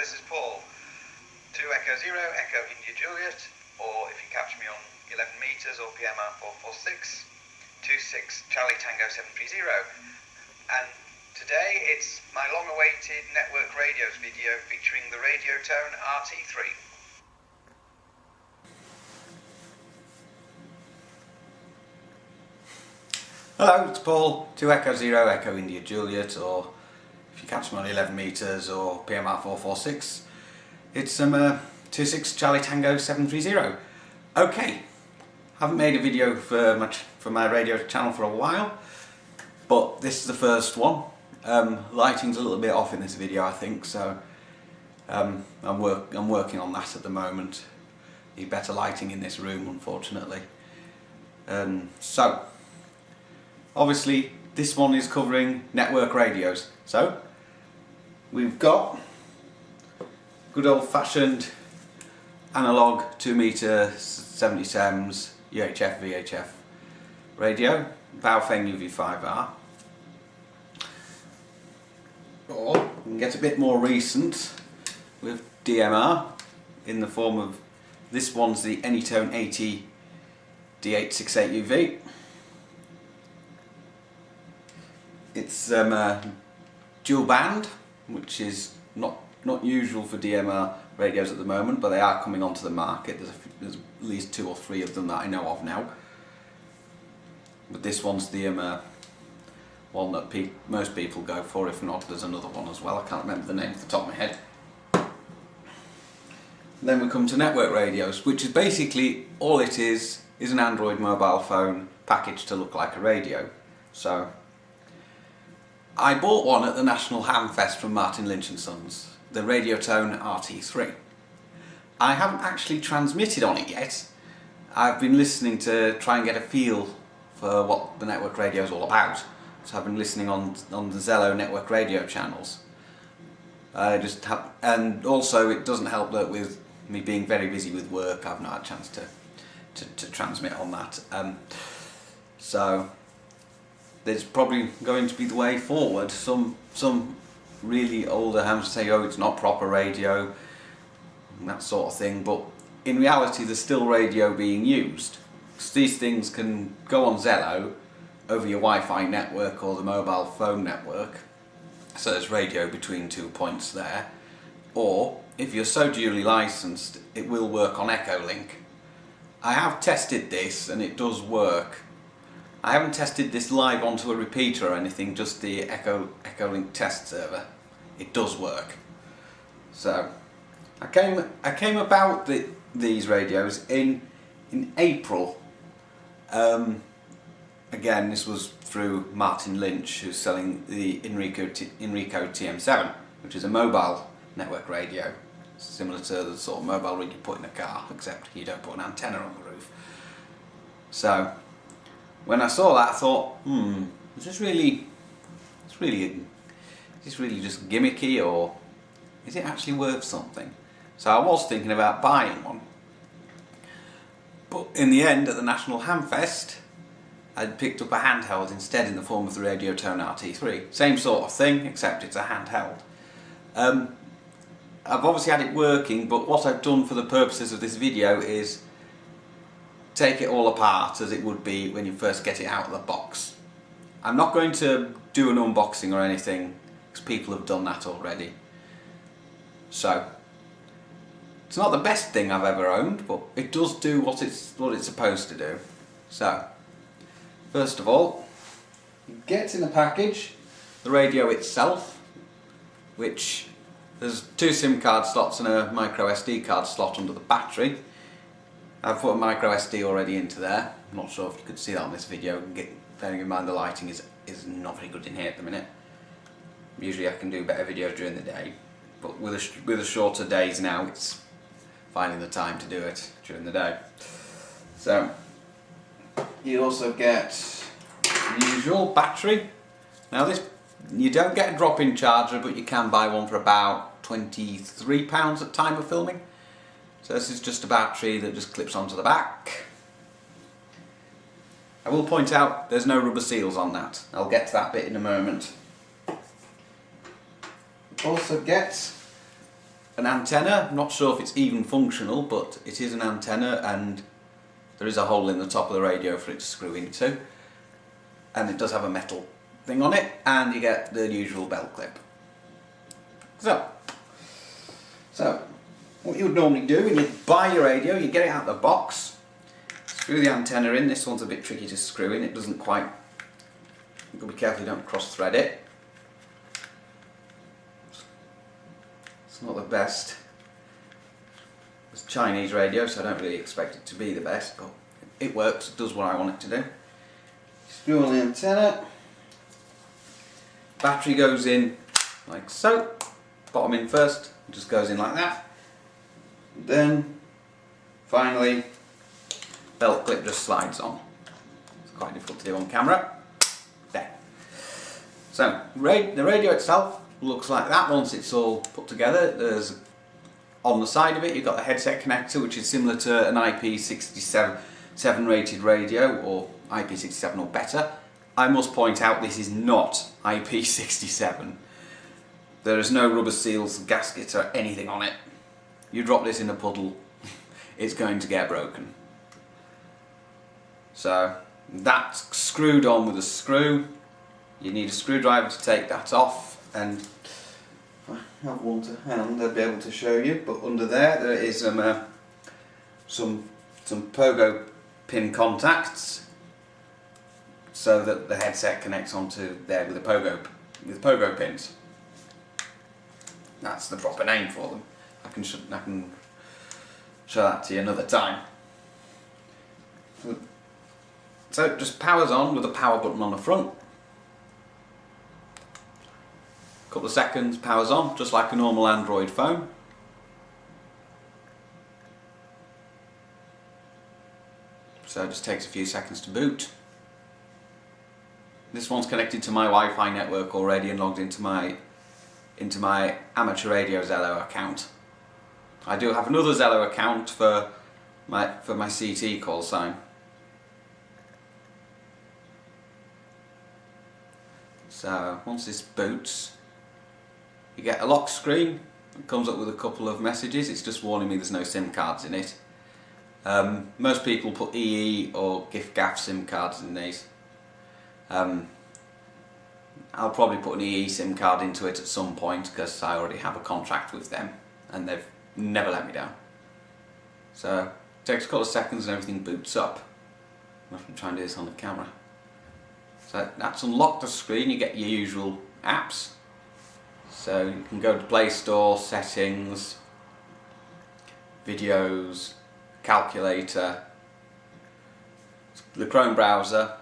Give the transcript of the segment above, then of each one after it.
this is Paul. 2 Echo Zero, Echo India Juliet, or if you catch me on 11 meters or PMR 446, 26 Charlie Tango 730. And today it's my long-awaited Network Radios video featuring the Radiotone RT3. Hello, it's Paul, 2 Echo Zero, Echo India Juliet, or if you catch me on 11 meters or PMR 446, it's 26 Charlie Tango 730. Okay, haven't made a video for my radio channel for a while, but this is the first one. Lighting's a little bit off in this video, I think, so I'm working on that at the moment. Need better lighting in this room, unfortunately. So obviously this one is covering network radios, so we've got good old-fashioned analog 2 meter 70sems UHF VHF radio, Baofeng UV5R, or we can get a bit more recent with DMR in the form of, this one's the Anytone 80 D868UV. It's dual band, which is not usual for DMR radios at the moment, but they are coming onto the market. There's at least 2 or 3 of them that I know of now. But this one's the one that most people go for. If not, there's another one as well. I can't remember the name off the top of my head. And then we come to network radios, which is basically all it is an Android mobile phone packaged to look like a radio. So I bought one at the National Hamfest from Martin Lynch & Sons, the Radiotone RT3. I haven't actually transmitted on it yet. I've been listening to try and get a feel for what the network radio is all about. So I've been listening on the Zello network radio channels. And also it doesn't help that with me being very busy with work, I've not had a chance to transmit on that. So there's probably going to be the way forward. Some really older hams say, oh, it's not proper radio, and that sort of thing, but in reality there's still radio being used. Because these things can go on Zello over your Wi-Fi network or the mobile phone network, so there's radio between 2 points there, or if you're so duly licensed it will work on Echolink. I have tested this and it does work. I haven't tested this live onto a repeater or anything, just the Echolink test server. It does work. So I came about these radios in April. Again, this was through Martin Lynch, who's selling the Enrico TM7, which is a mobile network radio, similar to the sort of mobile rig you put in a car, except you don't put an antenna on the roof. So when I saw that, I thought, is this really just gimmicky, or is it actually worth something? So I was thinking about buying one, but in the end, at the National Hamfest, I'd picked up a handheld instead in the form of the Radiotone RT3. Same sort of thing, except it's a handheld. I've obviously had it working, but what I've done for the purposes of this video is take it all apart as it would be when you first get it out of the box. I'm not going to do an unboxing or anything, because people have done that already. So it's not the best thing I've ever owned, but it does do what it's supposed to do. So first of all, you get in the package the radio itself, which there's 2 SIM card slots and a micro SD card slot under the battery. I've put a micro SD already into there. I'm not sure if you could see that on this video, bearing in mind the lighting is not very good in here at the minute. Usually I can do better videos during the day, but with the shorter days now, it's finding the time to do it during the day. So you also get the usual battery. Now this, you don't get a drop-in charger, but you can buy one for about £23 at time of filming. So this is just a battery that just clips onto the back. I will point out there's no rubber seals on that. I'll get to that bit in a moment. Also get an antenna. I'm not sure if it's even functional, but it is an antenna, and there is a hole in the top of the radio for it to screw into, and it does have a metal thing on it, and you get the usual belt clip. So what you would normally do when you buy your radio, you get it out of the box, screw the antenna in. This one's a bit tricky to screw in, it doesn't quite, you've got to be careful you don't cross thread it. It's not the best. It's a Chinese radio, so I don't really expect it to be the best, but it works, it does what I want it to do. Screw on the antenna, battery goes in like so, bottom in first, it just goes in like that. Then finally belt clip just slides on. It's quite difficult to do on camera. There. So the radio itself looks like that once it's all put together. There's on the side of it you've got the headset connector, which is similar to an IP67 rated radio, or IP67 or better. I must point out this is not IP67. There is no rubber seals, gaskets or anything on it. You drop this in a puddle, it's going to get broken. So that's screwed on with a screw. You need a screwdriver to take that off, and if I have one to hand I'll be able to show you, but under there is some pogo pin contacts, so that the headset connects onto there with pogo pins. That's the proper name for them. I can show that to you another time. So it just powers on with a power button on the front. A couple of seconds, powers on, just like a normal Android phone. So it just takes a few seconds to boot. This one's connected to my Wi-Fi network already and logged into my amateur radio Zello account. I do have another Zello account for my CT call sign. So once this boots, you get a lock screen. It comes up with a couple of messages. It's just warning me there's no SIM cards in it. Most people put EE or GIF-GAF SIM cards in these. I'll probably put an EE SIM card into it at some point because I already have a contract with them and they've never let me down. So it takes a couple of seconds and everything boots up. I'm going to try and do this on the camera. So that's unlocked the screen, you get your usual apps. So you can go to Play Store, Settings, Videos, Calculator, the Chrome browser.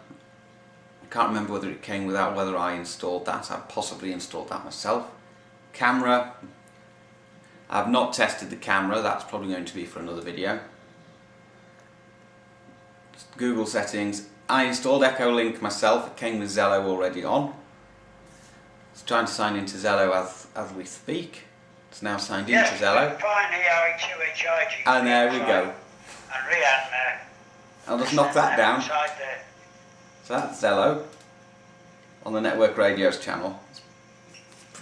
I can't remember whether it came without, whether I installed that. I possibly installed that myself. Camera. I've not tested the camera, that's probably going to be for another video. Google settings. I installed Echolink myself, it came with Zello already on. It's trying to sign into Zello as we speak. It's now signed into Zello. And there we go. I'll just knock that down. So that's Zello on the Network Radios channel.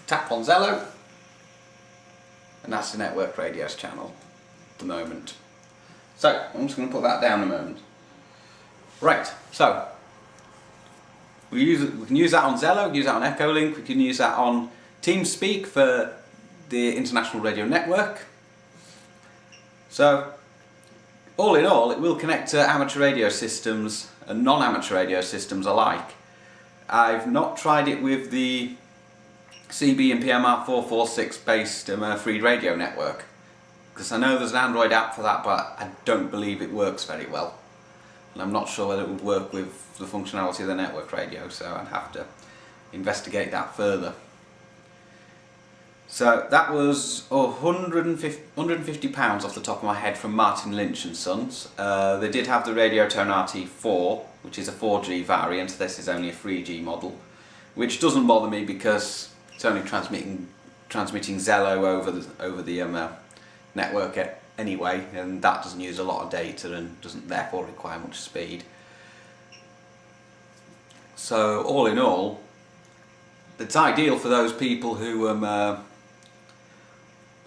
Tap on Zello, and that's the Network Radios channel at the moment. So I'm just going to put that down a moment. Right, so we can use that on Zello, we can use that on Echolink, we can use that on TeamSpeak for the International Radio Network. So all in all, it will connect to amateur radio systems and non-amateur radio systems alike. I've not tried it with the CB and PMR 446 based free radio network, because I know there's an Android app for that, but I don't believe it works very well. And I'm not sure whether it would work with the functionality of the network radio, so I'd have to investigate that further. So that was £150 off the top of my head from Martin Lynch and Sons. They did have the Radiotone RT4, which is a 4G variant. This is only a 3G model, which doesn't bother me because it's only transmitting Zello over the network anyway, and that doesn't use a lot of data and doesn't therefore require much speed. So all in all, it's ideal for those people who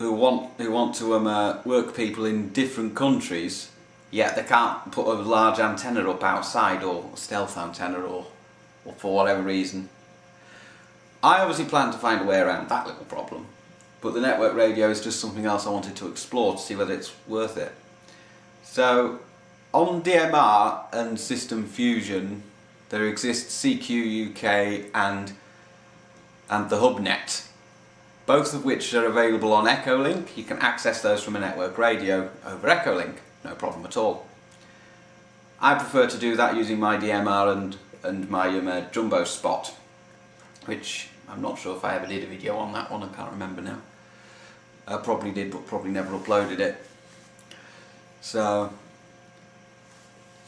who want to work people in different countries, yet they can't put a large antenna up outside, or a stealth antenna, or for whatever reason. I obviously plan to find a way around that little problem, but the network radio is just something else I wanted to explore to see whether it's worth it. So on DMR and System Fusion there exists CQ UK and the HubNet, both of which are available on Echolink. You can access those from a network radio over Echolink, no problem at all. I prefer to do that using my DMR and my jumbo spot, which I'm not sure if I ever did a video on that one, I can't remember now. I probably did, but probably never uploaded it. So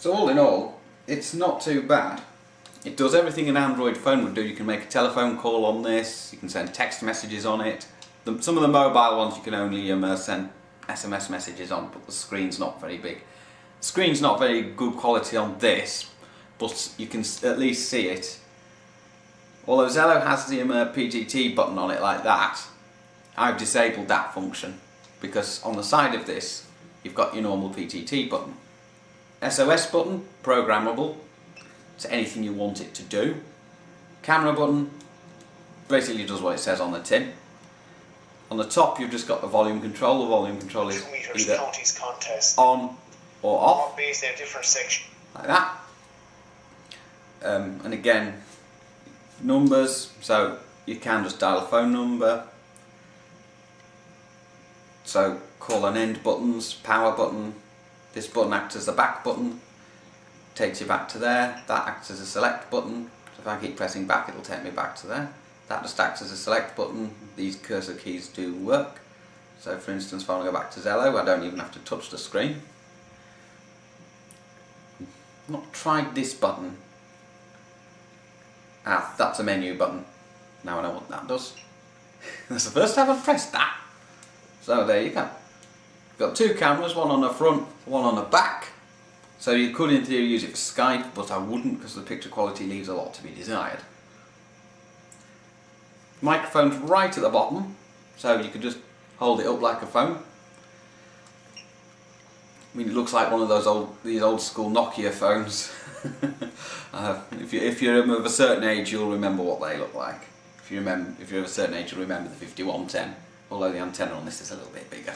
all in all, it's not too bad. It does everything an Android phone would do. You can make a telephone call on this, you can send text messages on it. Some of the mobile ones you can only send SMS messages on, but the screen's not very big. The screen's not very good quality on this, but you can at least see it. Although Zello has the PGT button on it like that, I've disabled that function, because on the side of this you've got your normal PGT button. SOS button, programmable to anything you want it to do. Camera button basically does what it says on the tin. On the top you've just got the volume control. The volume control is either on or off, like that. And again, numbers, so you can just dial a phone number. So call and end buttons, power button. This button acts as the back button, takes you back to there. That acts as a select button. So if I keep pressing back, it'll take me back to there. That just acts as a select button. These cursor keys do work. So for instance, if I want to go back to Zello, I don't even have to touch the screen. I've not tried this button. Ah, that's a menu button. Now I know what that does. That's the first time I've pressed that. So there you go. You've got two cameras, one on the front, one on the back. So you could in theory use it for Skype, but I wouldn't because the picture quality leaves a lot to be desired. Microphone's right at the bottom, so you could just hold it up like a phone. I mean, it looks like one of these old school Nokia phones. If you're of a certain age, you'll remember what they look like. If you're of a certain age, you'll remember the 5110, although the antenna on this is a little bit bigger.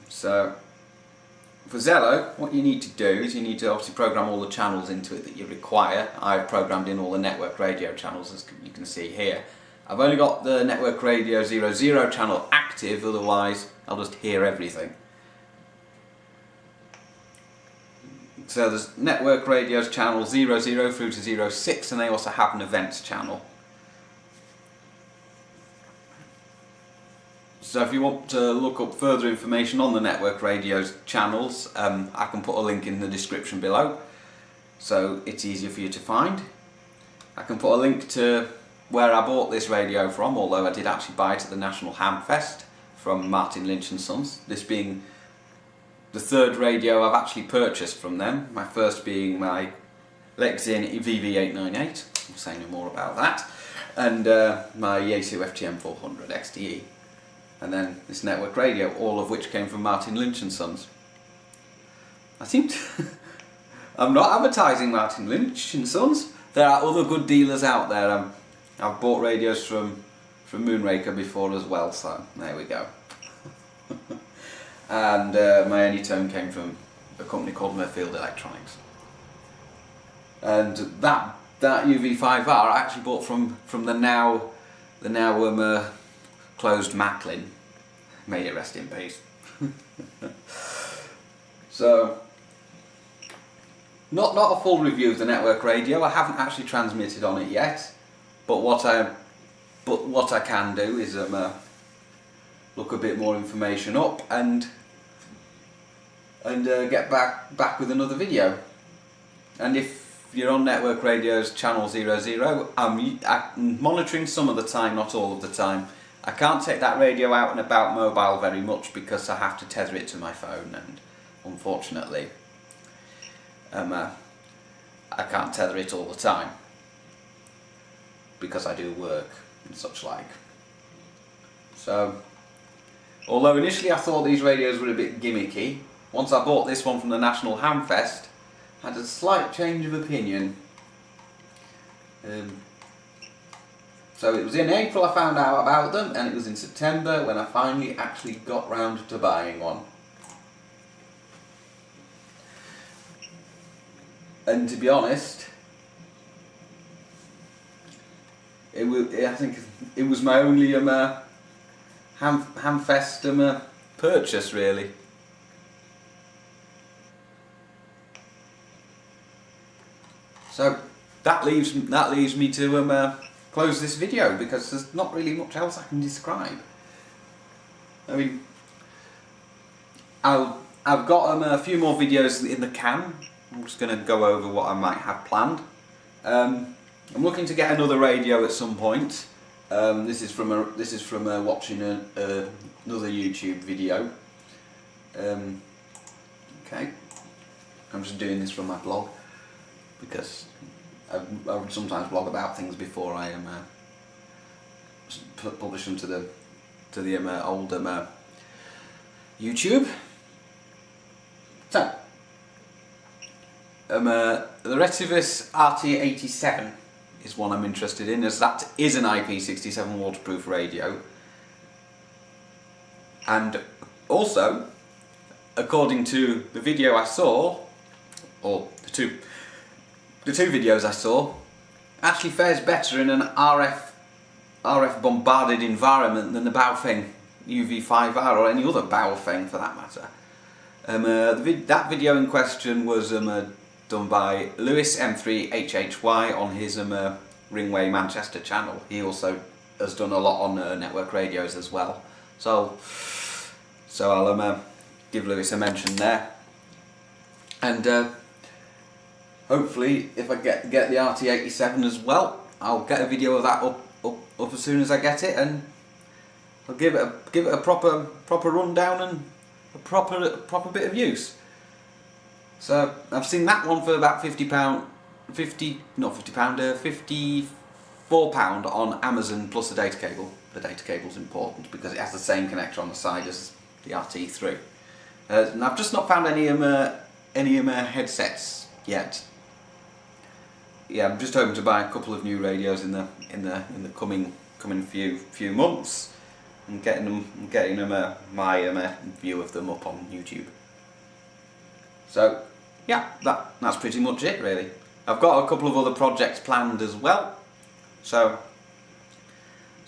So for Zello, what you need to do is you need to obviously program all the channels into it that you require. I've programmed in all the network radio channels, as you can see here. I've only got the network radio 00 channel active, otherwise I'll just hear everything. So there's network radios channel 00 through to 06, and they also have an events channel. So if you want to look up further information on the network radios channels, I can put a link in the description below, so it's easier for you to find. I can put a link to where I bought this radio from, although I did actually buy it at the National Ham Fest from Martin Lynch & Sons, this being the third radio I've actually purchased from them, my first being my Lexin VV898, I'll say no more about that, and my Yaesu FTM400 XDE. And then this network radio, all of which came from Martin Lynch & Sons. I seem to... I'm not advertising Martin Lynch & Sons. There are other good dealers out there. I've bought radios from Moonraker before as well, so there we go. And my Anytone came from a company called Merfield Electronics. And that UV5R I actually bought from the now closed Macklin. May it rest in peace. So, not a full review of the network radio. I haven't actually transmitted on it yet, but what I can do is look a bit more information up and get back with another video. And if you're on network radio's channel 00, I'm monitoring some of the time, not all of the time. I can't take that radio out and about mobile very much because I have to tether it to my phone, and unfortunately I can't tether it all the time because I do work and such like. So, although initially I thought these radios were a bit gimmicky, once I bought this one from the National Hamfest, I had a slight change of opinion. So it was in April I found out about them, and it was in September when I finally actually got round to buying one. And to be honest, I think it was my only Hamfest purchase, really. So that leaves me to close this video, because there's not really much else I can describe. I mean, I've got a few more videos in the can. I'm just going to go over what I might have planned. I'm looking to get another radio at some point. This is from watching another YouTube video. Okay, I'm just doing this from my blog, because I would sometimes blog about things before I publish them to the old YouTube. So, the Retivus RT87 is one I'm interested in, as that is an IP67 waterproof radio, and also, according to the video I saw, or the two videos I saw, actually fares better in an RF bombarded environment than the Baofeng UV5R, or any other Baofeng for that matter. That video in question was done by Lewis M3HHY on his Ringway Manchester channel. He also has done a lot on network radios as well. So I'll give Lewis a mention there. And hopefully, if I get the RT87 as well, I'll get a video of that up as soon as I get it, and I'll give it a proper rundown and a proper bit of use. So I've seen that one for about £54 on Amazon, plus the data cable. The data cable's important because it has the same connector on the side as the RT3. And I've just not found any headsets yet. Yeah, I'm just hoping to buy a couple of new radios in the coming few months, and getting my view of them up on YouTube. So yeah, that's pretty much it really. I've got a couple of other projects planned as well, so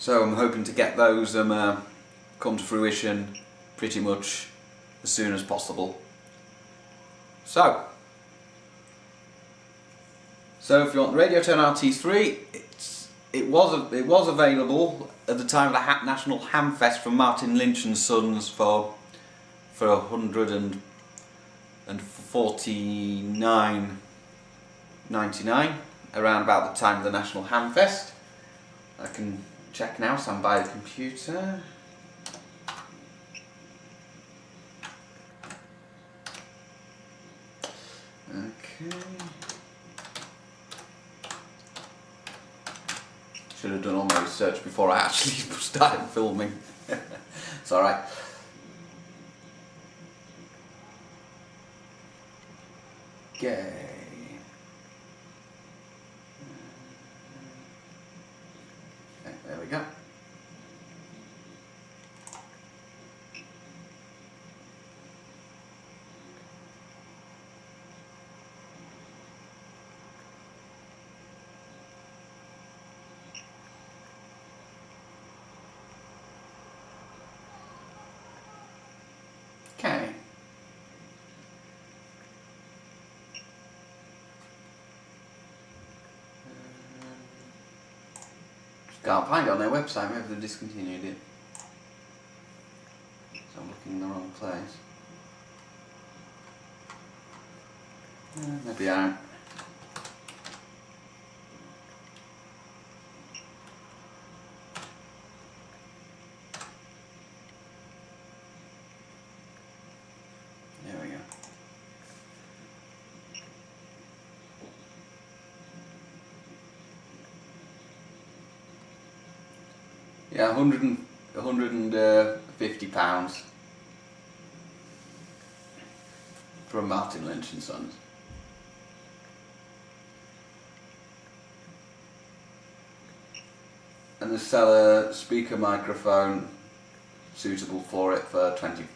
I'm hoping to get those come to fruition pretty much as soon as possible. So if you want the Radiotone RT3, it was available at the time of the National Hamfest from Martin Lynch and Sons for £149.99, around about the time of the National Hamfest. I can check now, stand by the computer. Okay. Should have done all my research before I actually started filming. It's alright. Okay. Okay, there we go. Okay. Can't find it on their website, maybe they've discontinued it. So I'm looking in the wrong place. Maybe I am. There we go. Yeah, 100 £150 from Martin Lynch and Sons. And they sell a speaker microphone suitable for it for £25.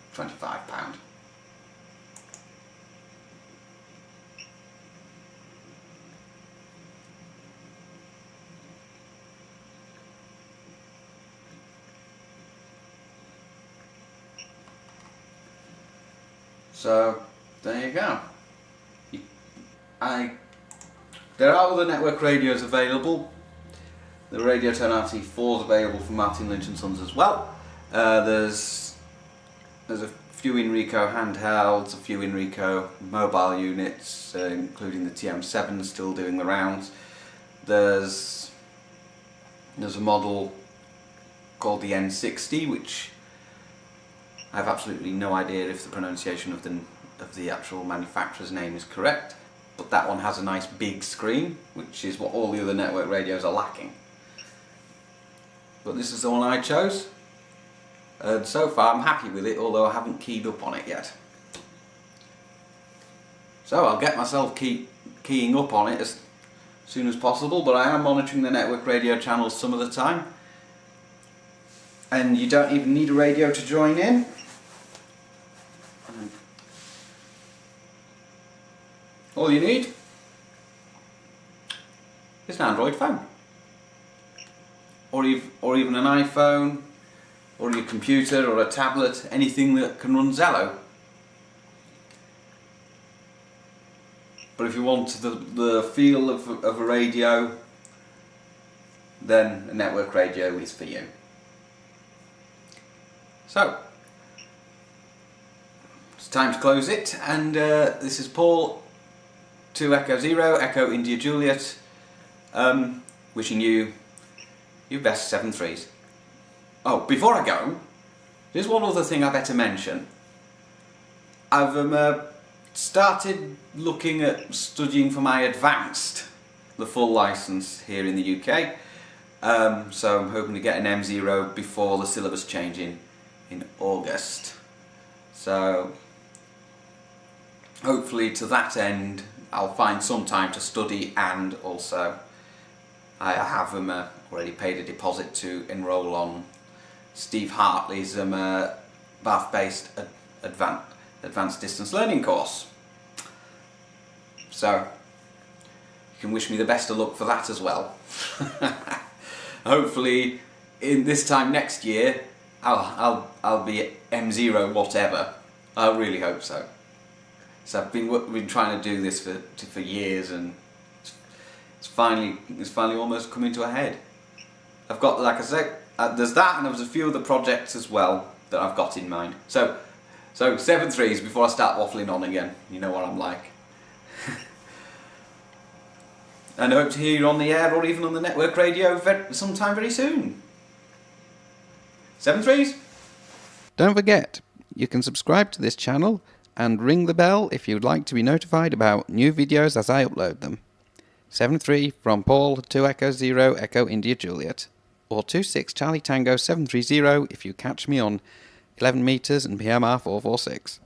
So there you go. There are other network radios available. The Radiotone RT4 is available from Martin Lynch and Sons as well. There's a few Inrico handhelds, a few Inrico mobile units, including the TM7 still doing the rounds. There's a model called the N60, which I have absolutely no idea if the pronunciation of the actual manufacturer's name is correct, but that one has a nice big screen, which is what all the other network radios are lacking. But this is the one I chose, and so far I'm happy with it, although I haven't keyed up on it yet. So I'll get myself keying up on it as soon as possible, but I am monitoring the network radio channels some of the time. And you don't even need a radio to join in. All you need is an Android phone, or even an iPhone, or your computer, or a tablet, anything that can run Zello. But if you want the feel of a radio, then a network radio is for you. So, it's time to close it, and this is Paul, 2 Echo Zero, Echo India Juliet, wishing you your best 7.3s. Oh, before I go, there's one other thing I better mention. I've started looking at studying for my advanced, the full license here in the UK, so I'm hoping to get an M0 before the syllabus change in August. So hopefully to that end I'll find some time to study, and also I have already paid a deposit to enrol on Steve Hartley's Bath-based advanced distance learning course. So you can wish me the best of luck for that as well. Hopefully in this time next year I'll be M0 whatever. I really hope so. So I've been trying to do this for years, and it's finally almost coming to a head. I've got, like I said, there's that, and there's a few other projects as well that I've got in mind. So 7.3s before I start waffling on again. You know what I'm like. And I hope to hear you on the air, or even on the network radio sometime very soon. 7.3s. Don't forget, you can subscribe to this channel and ring the bell if you'd like to be notified about new videos as I upload them. 7.3 from Paul, 2 Echo Zero, Echo India Juliet, or 26 Charlie Tango 730 if you catch me on 11 meters and PMR 446.